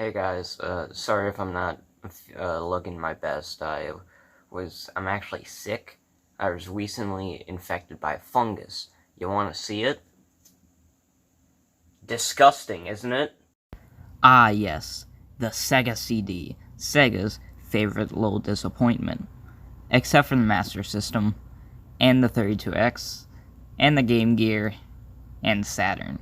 Hey guys, sorry if I'm not looking my best. I'm actually sick. I was recently infected by a fungus. You want to see it? Disgusting, isn't it? Ah, yes, the Sega CD, Sega's favorite little disappointment. Except for the Master System, and the 32X, and the Game Gear, and Saturn.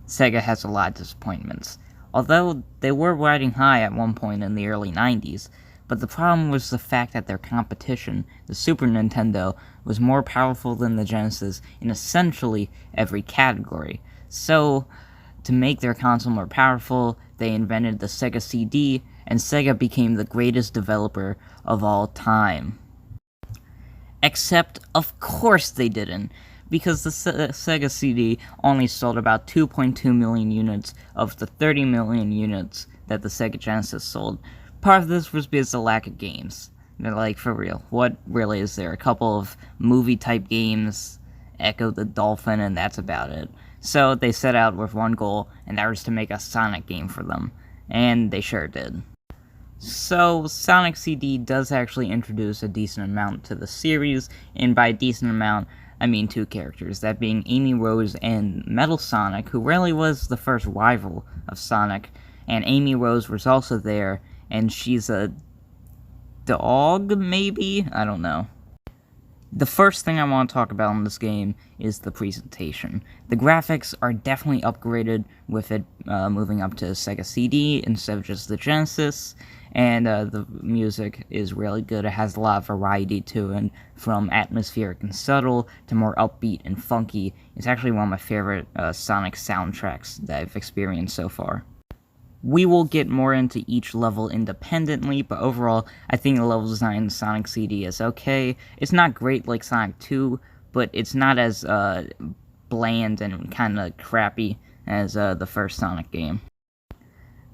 Sega has a lot of disappointments, although they were riding high at one point in the early 90s, but the problem was the fact that their competition, the Super Nintendo, was more powerful than the Genesis in essentially every category. So, to make their console more powerful, they invented the Sega CD, and Sega became the greatest developer of all time. Except, of course they didn't, because the Sega CD only sold about 2.2 million units of the 30 million units that the Sega Genesis sold. Part of this was because of the lack of games. They're like, for real, what really is there? A couple of movie-type games, Echo the Dolphin, and that's about it. So they set out with one goal, and that was to make a Sonic game for them. And they sure did. So, Sonic CD does actually introduce a decent amount to the series, and by decent amount, I mean two characters, that being Amy Rose and Metal Sonic, who really was the first rival of Sonic, and Amy Rose was also there, and she's a dog, maybe? I don't know. The first thing I want to talk about in this game is the presentation. The graphics are definitely upgraded with it moving up to Sega CD instead of just the Genesis, and the music is really good. It has a lot of variety to it, from atmospheric and subtle to more upbeat and funky. It's actually one of my favorite Sonic soundtracks that I've experienced so far. We will get more into each level independently, but overall, I think the level design in Sonic CD is okay. It's not great like Sonic 2, but it's not as bland and kind of crappy as the first Sonic game.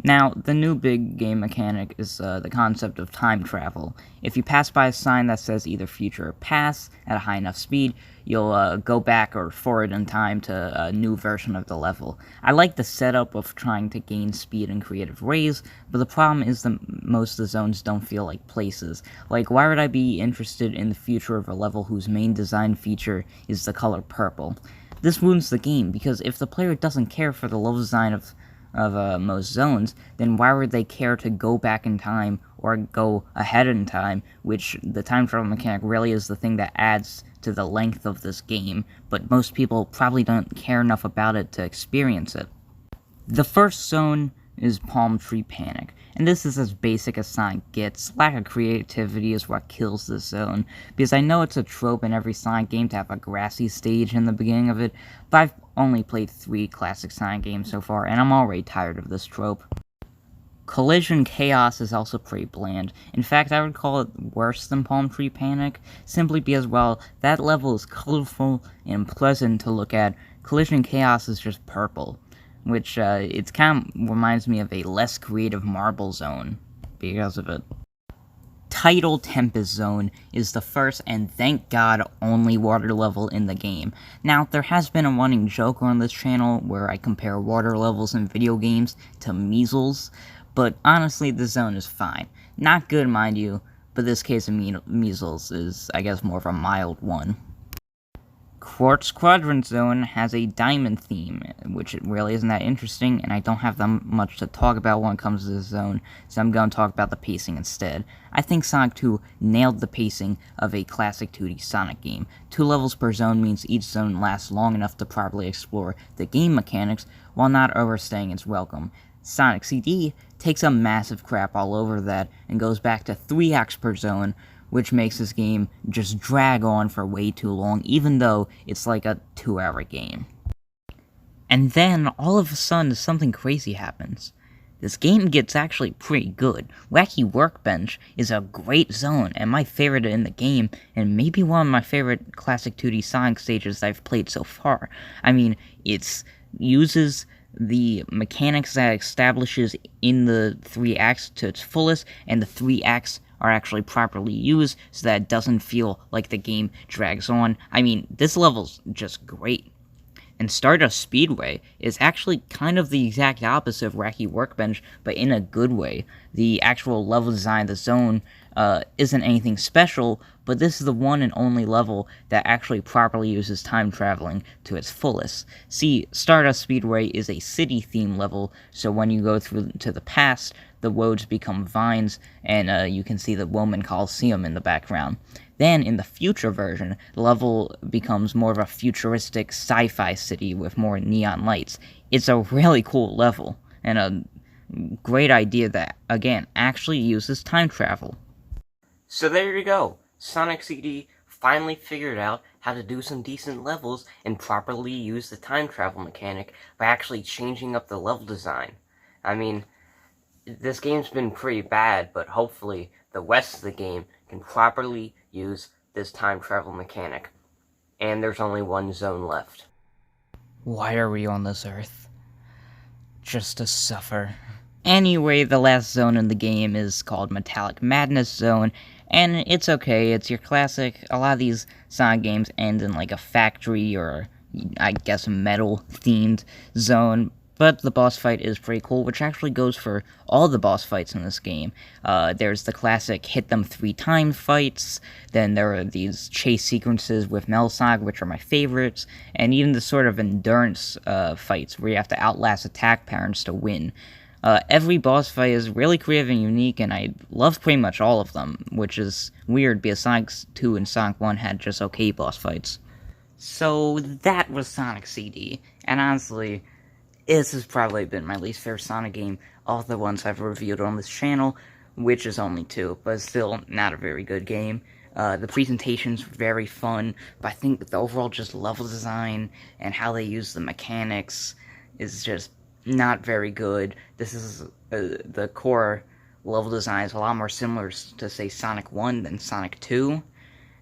Now, the new big game mechanic is the concept of time travel. If you pass by a sign that says either future or past at a high enough speed, you'll go back or forward in time to a new version of the level. I like the setup of trying to gain speed in creative ways, but the problem is that most of the zones don't feel like places. Like, why would I be interested in the future of a level whose main design feature is the color purple? This ruins the game, because if the player doesn't care for the level design of most zones, then why would they care to go back in time or go ahead in time, which the time travel mechanic really is the thing that adds to the length of this game, but most people probably don't care enough about it to experience it. The first zone is Palm Tree Panic, and this is as basic as Sonic gets. Lack of creativity is what kills this zone, because I know it's a trope in every Sonic game to have a grassy stage in the beginning of it, but I've only played 3 classic Sonic games so far, and I'm already tired of this trope. Collision Chaos is also pretty bland. In fact, I would call it worse than Palm Tree Panic, simply because, while that level is colorful and pleasant to look at, Collision Chaos is just purple, which it kind of reminds me of a less creative Marble Zone because of it. Tidal Tempest Zone is the first and, thank God, only water level in the game. Now, there has been a running joke on this channel where I compare water levels in video games to measles, but honestly, this zone is fine. Not good, mind you, but this case of measles is, I guess, more of a mild one. Quartz Quadrant Zone has a diamond theme, which it really isn't that interesting, and I don't have that much to talk about when it comes to this zone, so I'm going to talk about the pacing instead. I think Sonic 2 nailed the pacing of a classic 2D Sonic game. 2 levels per zone means each zone lasts long enough to properly explore the game mechanics while not overstaying its welcome. Sonic CD takes a massive crap all over that and goes back to 3 acts per zone, which makes this game just drag on for way too long, even though it's like a 2-hour game. And then, all of a sudden, something crazy happens. This game gets actually pretty good. Wacky Workbench is a great zone, and my favorite in the game, and maybe one of my favorite classic 2D Sonic stages I've played so far. I mean, it uses the mechanics that it establishes in the 3 acts to its fullest, and the 3 acts are actually properly used so that it doesn't feel like the game drags on. I mean, this level's just great. And Stardust Speedway is actually kind of the exact opposite of Wacky Workbench, but in a good way. The actual level design of the zone isn't anything special, but this is the one and only level that actually properly uses time traveling to its fullest. See, Stardust Speedway is a city-themed level, so when you go through to the past, the roads become vines, and you can see the Roman Colosseum in the background. Then, in the future version, the level becomes more of a futuristic sci-fi city with more neon lights. It's a really cool level, and a great idea that, again, actually uses time travel. So there you go. Sonic CD finally figured out how to do some decent levels and properly use the time travel mechanic by actually changing up the level design. I mean, this game's been pretty bad, but hopefully the rest of the game can properly use this time travel mechanic. And there's only one zone left. Why are we on this earth? Just to suffer. Anyway, the last zone in the game is called Metallic Madness Zone, and it's okay, it's your classic. A lot of these Sonic games end in like a factory or, I guess, a metal-themed zone, but the boss fight is pretty cool, which actually goes for all the boss fights in this game. There's the classic hit them 3 times fights, then there are these chase sequences with Metal Sonic, which are my favorites, and even the sort of endurance fights where you have to outlast attack patterns to win. Every boss fight is really creative and unique, and I love pretty much all of them, which is weird because Sonic 2 and Sonic 1 had just okay boss fights. So that was Sonic CD, and honestly, this has probably been my least favorite Sonic game of the ones I've reviewed on this channel, which is only 2, but still not a very good game. The presentation's very fun, but I think the overall just level design and how they use the mechanics is just not very good. This is the core level design is a lot more similar to, say, Sonic 1 than Sonic 2,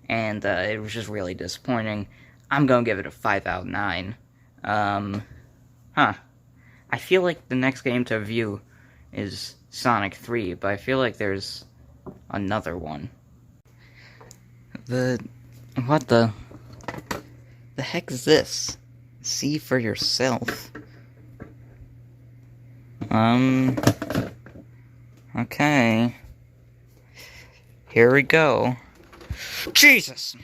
and it was just really disappointing. I'm gonna give it a 5 out of 9. I feel like the next game to review is Sonic 3, but I feel like there's another one. What the heck is this? See for yourself. Okay. Here we go. Jesus!